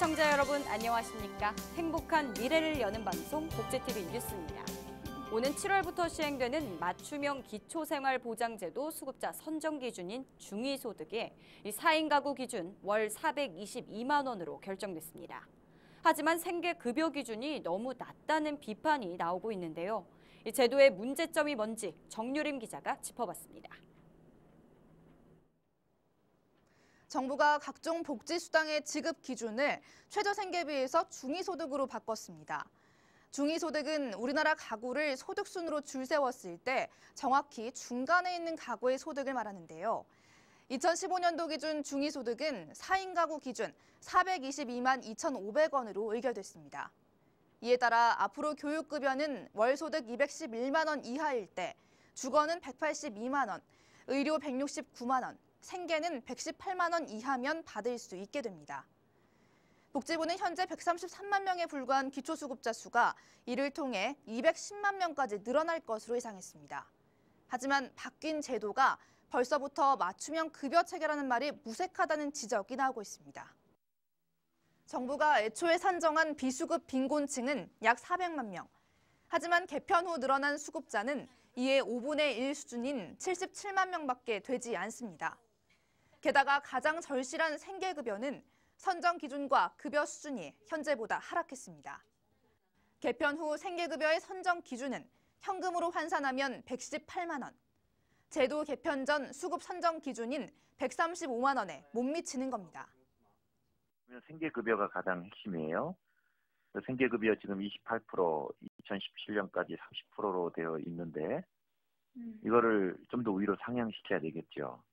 시청자 여러분 안녕하십니까? 행복한 미래를 여는 방송 복지TV 뉴스입니다. 오는 7월부터 시행되는 맞춤형 기초생활보장제도 수급자 선정 기준인 중위소득이 4인 가구 기준 월 422만 원으로 결정됐습니다. 하지만 생계급여 기준이 너무 낮다는 비판이 나오고 있는데요. 이 제도의 문제점이 뭔지 정유림 기자가 짚어봤습니다. 정부가 각종 복지수당의 지급 기준을 최저생계비에서 중위소득으로 바꿨습니다. 중위소득은 우리나라 가구를 소득순으로 줄 세웠을 때 정확히 중간에 있는 가구의 소득을 말하는데요. 2015년도 기준 중위소득은 4인 가구 기준 422만 2,500원으로 의결됐습니다. 이에 따라 앞으로 교육급여는 월소득 211만 원 이하일 때 주거는 182만 원, 의료 169만 원, 생계는 118만 원 이하면 받을 수 있게 됩니다. 복지부는 현재 133만 명에 불과한 기초수급자 수가 이를 통해 210만 명까지 늘어날 것으로 예상했습니다. 하지만 바뀐 제도가 벌써부터 맞춤형 급여 체계라는 말이 무색하다는 지적이 나오고 있습니다. 정부가 애초에 산정한 비수급 빈곤층은 약 400만 명. 하지만 개편 후 늘어난 수급자는 이에 5분의 1 수준인 77만 명밖에 되지 않습니다. 게다가 가장 절실한 생계급여는 선정 기준과 급여 수준이 현재보다 하락했습니다. 개편 후 생계급여의 선정 기준은 현금으로 환산하면 118만 원. 제도 개편 전 수급 선정 기준인 135만 원에 못 미치는 겁니다. 생계급여가 가장 핵심이에요. 생계급여 지금 28%, 2017년까지 30%로 되어 있는데 이거를 좀 더 위로 상향시켜야 되겠죠.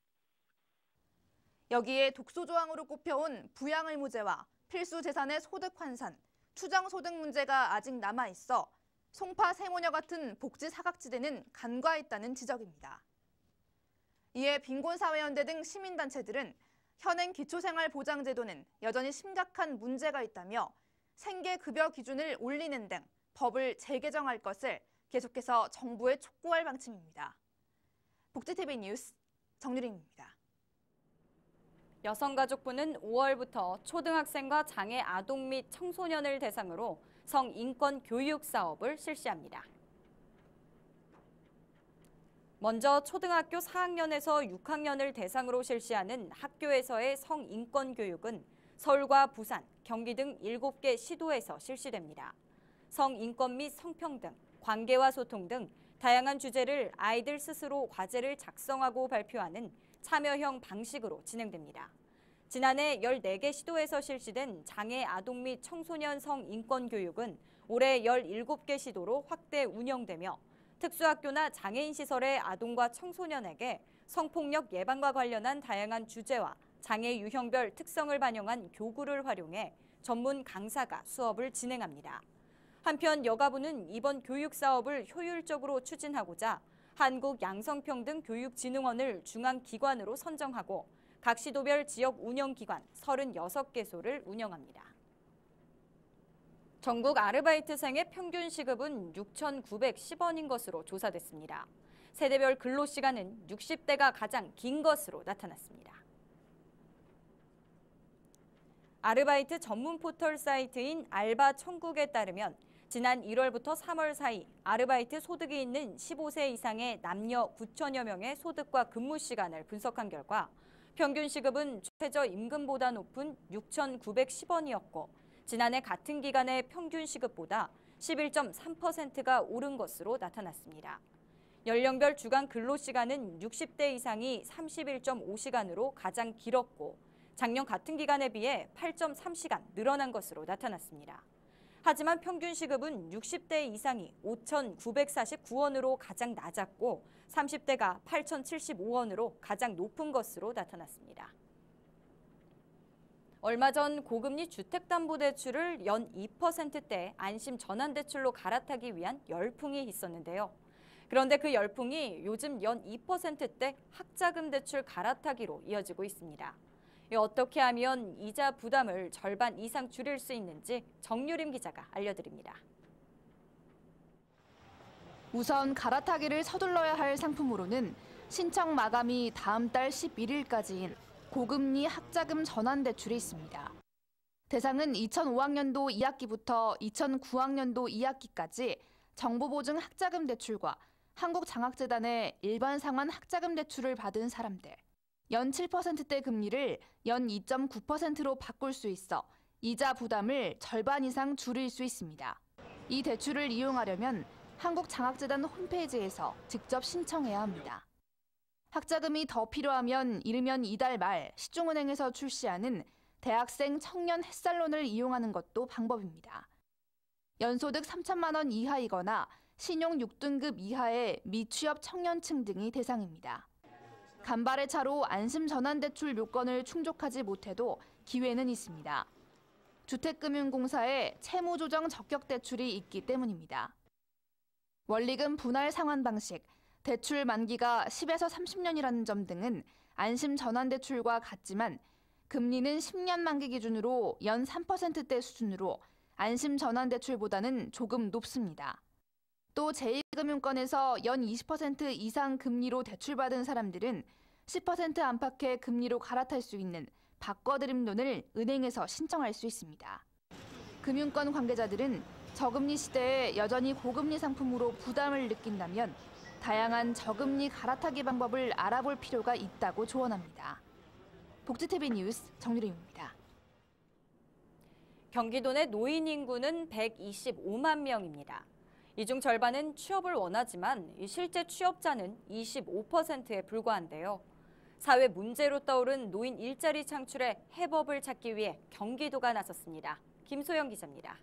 여기에 독소조항으로 꼽혀온 부양의무제와 필수재산의 소득 환산, 추정소득 문제가 아직 남아있어 송파, 세모녀 같은 복지 사각지대는 간과했다는 지적입니다. 이에 빈곤사회연대 등 시민단체들은 현행 기초생활보장제도는 여전히 심각한 문제가 있다며 생계급여 기준을 올리는 등 법을 재개정할 것을 계속해서 정부에 촉구할 방침입니다. 복지TV 뉴스 정유림입니다. 여성가족부는 5월부터 초등학생과 장애 아동 및 청소년을 대상으로 성인권 교육 사업을 실시합니다. 먼저 초등학교 4학년에서 6학년을 대상으로 실시하는 학교에서의 성인권 교육은 서울과 부산, 경기 등 7개 시도에서 실시됩니다. 성인권 및 성평등, 관계와 소통 등 다양한 주제를 아이들 스스로 과제를 작성하고 발표하는 참여형 방식으로 진행됩니다. 지난해 14개 시도에서 실시된 장애 아동 및 청소년 성인권 교육은 올해 17개 시도로 확대 운영되며 특수학교나 장애인 시설의 아동과 청소년에게 성폭력 예방과 관련한 다양한 주제와 장애 유형별 특성을 반영한 교구를 활용해 전문 강사가 수업을 진행합니다. 한편 여가부는 이번 교육 사업을 효율적으로 추진하고자 한국양성평등교육진흥원을 중앙기관으로 선정하고 각 시도별 지역 운영기관 36개소를 운영합니다. 전국 아르바이트생의 평균 시급은 6,910원인 것으로 조사됐습니다. 세대별 근로시간은 60대가 가장 긴 것으로 나타났습니다. 아르바이트 전문 포털 사이트인 알바천국에 따르면 지난 1월부터 3월 사이 아르바이트 소득이 있는 15세 이상의 남녀 9천여 명의 소득과 근무 시간을 분석한 결과 평균 시급은 최저임금보다 높은 6,910원이었고 지난해 같은 기간의 평균 시급보다 11.3%가 오른 것으로 나타났습니다. 연령별 주간 근로시간은 60대 이상이 31.5시간으로 가장 길었고 작년 같은 기간에 비해 8.3시간 늘어난 것으로 나타났습니다. 하지만 평균 시급은 60대 이상이 5,949원으로 가장 낮았고 30대가 8,075원으로 가장 높은 것으로 나타났습니다. 얼마 전 고금리 주택담보대출을 연 2%대 안심 전환대출로 갈아타기 위한 열풍이 있었는데요. 그런데 그 열풍이 요즘 연 2%대 학자금 대출 갈아타기로 이어지고 있습니다. 어떻게 하면 이자 부담을 절반 이상 줄일 수 있는지 정유림 기자가 알려드립니다. 우선 갈아타기를 서둘러야 할 상품으로는 신청 마감이 다음 달 11일까지인 고금리 학자금 전환대출이 있습니다. 대상은 2005학년도 2학기부터 2009학년도 2학기까지 정부보증 학자금 대출과 한국장학재단의 일반 상환 학자금 대출을 받은 사람들. 연 7%대 금리를 연 2.9%로 바꿀 수 있어 이자 부담을 절반 이상 줄일 수 있습니다. 이 대출을 이용하려면 한국장학재단 홈페이지에서 직접 신청해야 합니다. 학자금이 더 필요하면 이르면 이달 말 시중은행에서 출시하는 대학생 청년 햇살론을 이용하는 것도 방법입니다. 연소득 3천만 원 이하이거나 신용 6등급 이하의 미취업 청년층 등이 대상입니다. 간발의 차로 안심 전환대출 요건을 충족하지 못해도 기회는 있습니다. 주택금융공사에 채무조정 적격대출이 있기 때문입니다. 원리금 분할 상환 방식, 대출 만기가 10에서 30년이라는 점 등은 안심 전환대출과 같지만 금리는 10년 만기 기준으로 연 3%대 수준으로 안심 전환대출보다는 조금 높습니다. 또 제2금융권에서 연 20% 이상 금리로 대출받은 사람들은 10% 안팎의 금리로 갈아탈 수 있는 바꿔드림론을 은행에서 신청할 수 있습니다. 금융권 관계자들은 저금리 시대에 여전히 고금리 상품으로 부담을 느낀다면 다양한 저금리 갈아타기 방법을 알아볼 필요가 있다고 조언합니다. 복지TV 뉴스 정유림입니다. 경기도 내 노인 인구는 125만 명입니다. 이 중 절반은 취업을 원하지만 실제 취업자는 25%에 불과한데요. 사회 문제로 떠오른 노인 일자리 창출의 해법을 찾기 위해 경기도가 나섰습니다. 김소영 기자입니다.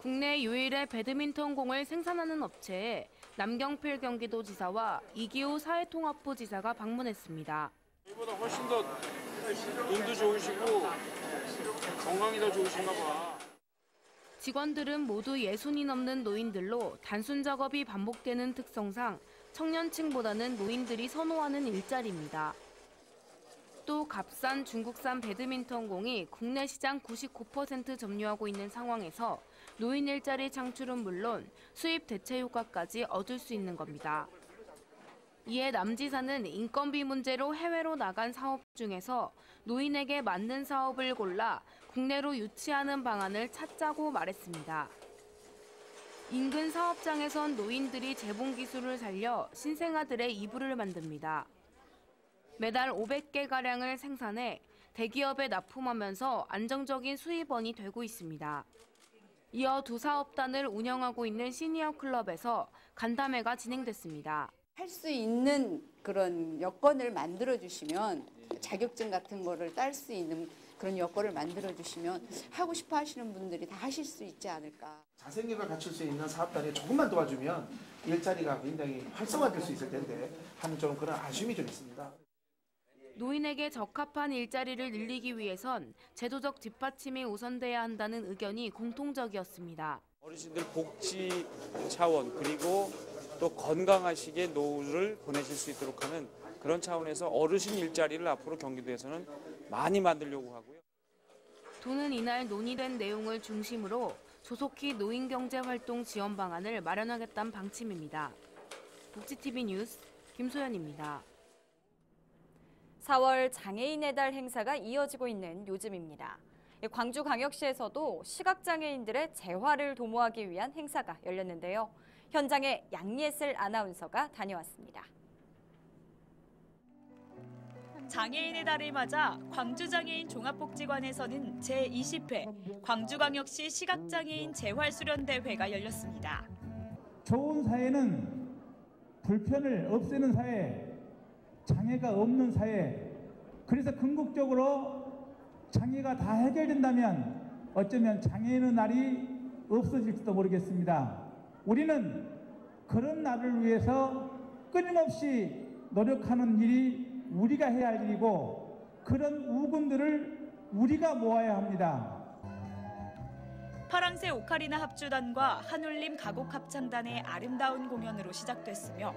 국내 유일의 배드민턴 공을 생산하는 업체에 남경필 경기도지사와 이기호 사회통합부 지사가 방문했습니다. 이보다 훨씬 더 눈도 좋으시고 건강이 더 좋으신가 봐. 직원들은 모두 60이 넘는 노인들로 단순 작업이 반복되는 특성상 청년층보다는 노인들이 선호하는 일자리입니다. 또 값싼 중국산 배드민턴 공이 국내 시장 99% 점유하고 있는 상황에서 노인 일자리 창출은 물론 수입 대체 효과까지 얻을 수 있는 겁니다. 이에 남 지사는 인건비 문제로 해외로 나간 사업 중에서 노인에게 맞는 사업을 골라 국내로 유치하는 방안을 찾자고 말했습니다. 인근 사업장에선 노인들이 재봉 기술을 살려 신생아들의 이불을 만듭니다. 매달 500개가량을 생산해 대기업에 납품하면서 안정적인 수입원이 되고 있습니다. 이어 두 사업단을 운영하고 있는 시니어 클럽에서 간담회가 진행됐습니다. 할 수 있는 그런 여건을 만들어주시면 자격증 같은 거를 딸 수 있는 그런 여건을 만들어주시면 하고 싶어 하시는 분들이 다 하실 수 있지 않을까. 자생력을 갖출 수 있는 사업단이 조금만 도와주면 일자리가 굉장히 활성화될 수 있을 텐데 하는 좀 그런 아쉬움이 좀 있습니다. 노인에게 적합한 일자리를 늘리기 위해선 제도적 뒷받침이 우선돼야 한다는 의견이 공통적이었습니다. 어르신들 복지 차원 그리고 또 건강하시게 노후를 보내실 수 있도록 하는 그런 차원에서 어르신 일자리를 앞으로 경기도에서는 많이 만들려고 하고요. 도는 이날 논의된 내용을 중심으로 조속히 노인경제활동 지원 방안을 마련하겠다는 방침입니다. 복지TV 뉴스 김소연입니다. 4월 장애인의 달 행사가 이어지고 있는 요즘입니다. 광주광역시에서도 시각장애인들의 재활을 도모하기 위한 행사가 열렸는데요. 현장에 양예슬 아나운서가 다녀왔습니다. 장애인의 달을 맞아 광주장애인 종합복지관에서는 제20회 광주광역시 시각장애인 재활수련대회가 열렸습니다. 좋은 사회는 불편을 없애는 사회, 장애가 없는 사회. 그래서 궁극적으로 장애가 다 해결된다면 어쩌면 장애인의 날이 없어질지도 모르겠습니다. 우리는 그런 날을 위해서 끊임없이 노력하는 일이 우리가 해야 할 일이고 그런 우군들을 우리가 모아야 합니다. 파랑새 오카리나 합주단과 한울림 가곡 합창단의 아름다운 공연으로 시작됐으며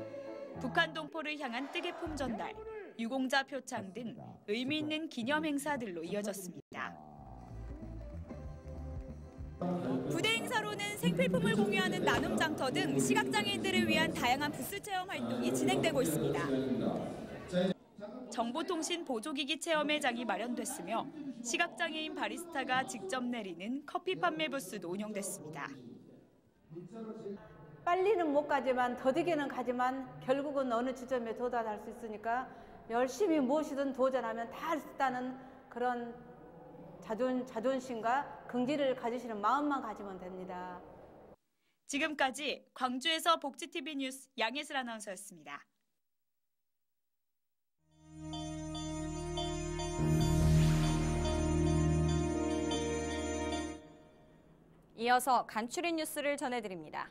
북한 동포를 향한 뜨개품 전달, 유공자 표창 등 의미 있는 기념 행사들로 이어졌습니다. 부대 행사로는 생필품을 공유하는 나눔 장터 등 시각장애인들을 위한 다양한 부스 체험 활동이 진행되고 있습니다. 정보통신 보조기기 체험회장이 마련됐으며 시각장애인 바리스타가 직접 내리는 커피 판매 부스도 운영됐습니다. 빨리는 못 가지만 더디게는 가지만 결국은 어느 지점에 도달할 수 있으니까 열심히 무엇이든 도전하면 다 할 수 있다는 그런 자존심과 긍지를 가지시는 마음만 가지면 됩니다. 지금까지 광주에서 복지TV 뉴스 양예슬 아나운서였습니다. 이어서 간추린 뉴스를 전해드립니다.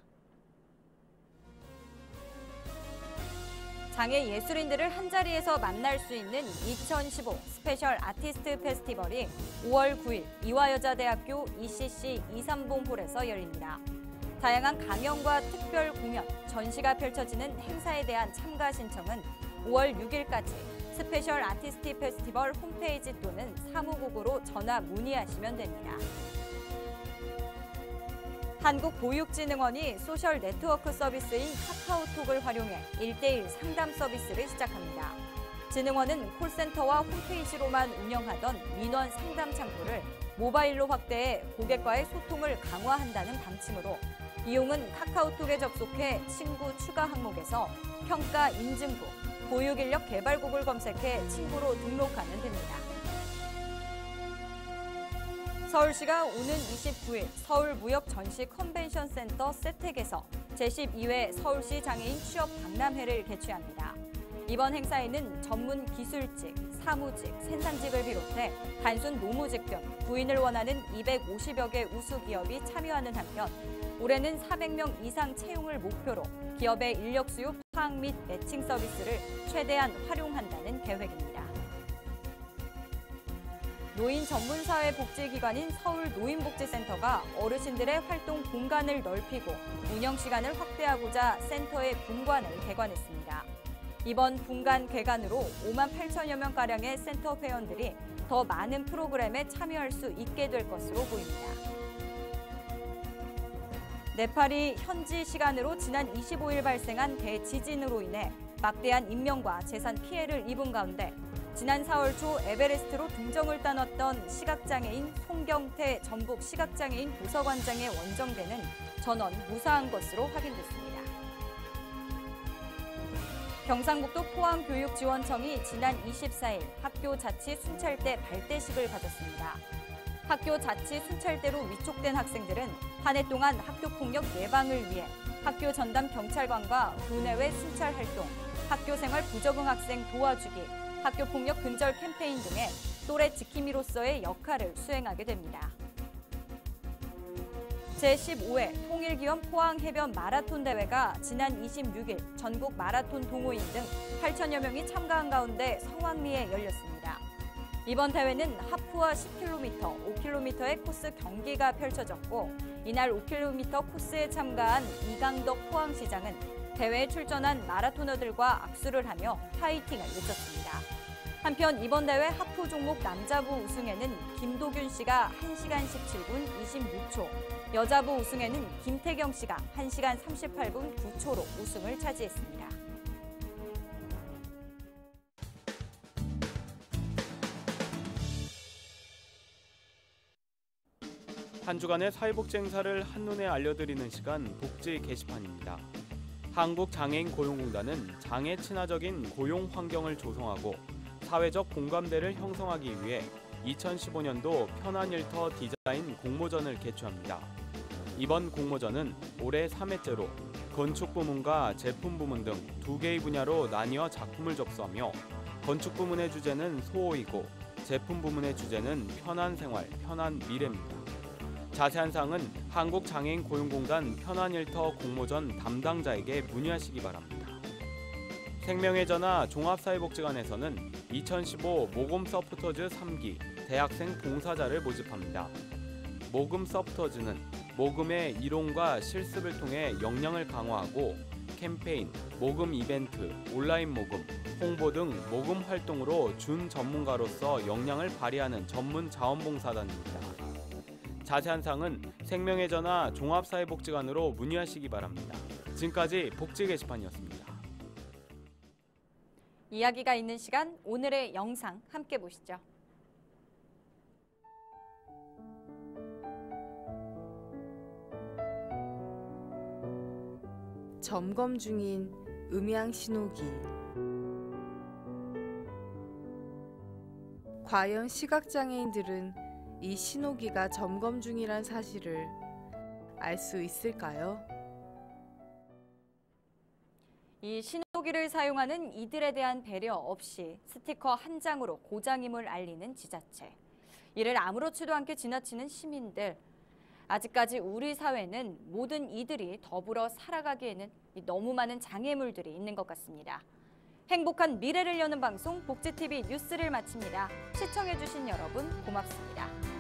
장애 예술인들을 한자리에서 만날 수 있는 2015 스페셜 아티스트 페스티벌이 5월 9일 이화여자대학교 ECC 이삼봉홀에서 열립니다. 다양한 강연과 특별 공연, 전시가 펼쳐지는 행사에 대한 참가 신청은 5월 6일까지 스페셜 아티스트 페스티벌 홈페이지 또는 사무국으로 전화 문의하시면 됩니다. 한국보육진흥원이 소셜 네트워크 서비스인 카카오톡을 활용해 1:1 상담 서비스를 시작합니다. 진흥원은 콜센터와 홈페이지로만 운영하던 민원 상담 창구를 모바일로 확대해 고객과의 소통을 강화한다는 방침으로 이용은 카카오톡에 접속해 친구 추가 항목에서 평가 인증부, 보육인력 개발국을 검색해 친구로 등록하면 됩니다. 서울시가 오는 29일 서울무역전시 컨벤션센터 세택에서 제12회 서울시 장애인 취업 박람회를 개최합니다. 이번 행사에는 전문 기술직, 사무직, 생산직을 비롯해 단순 노무직 등 구인을 원하는 250여 개 우수기업이 참여하는 한편 올해는 400명 이상 채용을 목표로 기업의 인력 수요 파악 및 매칭 서비스를 최대한 활용한다는 계획입니다. 노인 전문사회복지기관인 서울노인복지센터가 어르신들의 활동 공간을 넓히고 운영 시간을 확대하고자 센터의 분관을 개관했습니다. 이번 분관 개관으로 5만 8천여 명가량의 센터 회원들이 더 많은 프로그램에 참여할 수 있게 될 것으로 보입니다. 네팔이 현지 시간으로 지난 25일 발생한 대지진으로 인해 막대한 인명과 재산 피해를 입은 가운데 지난 4월 초 에베레스트로 등정을 따놨던 시각장애인 송경태 전북 시각장애인 도서관장의 원정대는 전원 무사한 것으로 확인됐습니다. 경상북도 포항교육지원청이 지난 24일 학교 자치 순찰대 발대식을 가졌습니다. 학교 자치 순찰대로 위촉된 학생들은 한 해 동안 학교폭력 예방을 위해 학교 전담 경찰관과 교내외 순찰 활동, 학교생활 부적응 학생 도와주기, 학교폭력 근절 캠페인 등의 또래 지킴이로서의 역할을 수행하게 됩니다. 제15회 통일기원 포항해변 마라톤 대회가 지난 26일 전국 마라톤 동호인 등 8천여 명이 참가한 가운데 성황리에 열렸습니다. 이번 대회는 하프와 10km, 5km의 코스 경기가 펼쳐졌고 이날 5km 코스에 참가한 이강덕 포항시장은 대회에 출전한 마라토너들과 악수를 하며 파이팅을 외쳤습니다. 한편 이번 대회 하프 종목 남자부 우승에는 김도균 씨가 1시간 17분 26초, 여자부 우승에는 김태경 씨가 1시간 38분 9초로 우승을 차지했습니다. 한 주간의 사회복지 행사를 한눈에 알려드리는 시간 복지 게시판입니다. 한국장애인 고용공단은 장애 친화적인 고용 환경을 조성하고 사회적 공감대를 형성하기 위해 2015년도 편한 일터 디자인 공모전을 개최합니다. 이번 공모전은 올해 3회째로 건축 부문과 제품 부문 등 2개의 분야로 나뉘어 작품을 접수하며 건축 부문의 주제는 소호이고 제품 부문의 주제는 편한 생활, 편한 미래입니다. 자세한 사항은 한국장애인 고용공단 편한일터 공모전 담당자에게 문의하시기 바랍니다. 생명의 전화 종합사회복지관에서는 2015 모금 서포터즈 3기 대학생 봉사자를 모집합니다. 모금 서포터즈는 모금의 이론과 실습을 통해 역량을 강화하고 캠페인, 모금 이벤트, 온라인 모금, 홍보 등 모금 활동으로 준 전문가로서 역량을 발휘하는 전문 자원봉사단입니다. 자세한 사항은 생명의 전화 종합사회복지관으로 문의하시기 바랍니다. 지금까지 복지 게시판이었습니다. 이야기가 있는 시간, 오늘의 영상 함께 보시죠. 점검 중인 음향 신호기. 과연 시각장애인들은 이 신호기가 점검 중이란 사실을 알 수 있을까요? 이 신호기를 사용하는 이들에 대한 배려 없이 스티커 한 장으로 고장임을 알리는 지자체. 이를 아무렇지도 않게 지나치는 시민들. 아직까지 우리 사회는 모든 이들이 더불어 살아가기에는 너무 많은 장애물들이 있는 것 같습니다. 행복한 미래를 여는 방송 복지TV 뉴스를 마칩니다. 시청해주신 여러분 고맙습니다.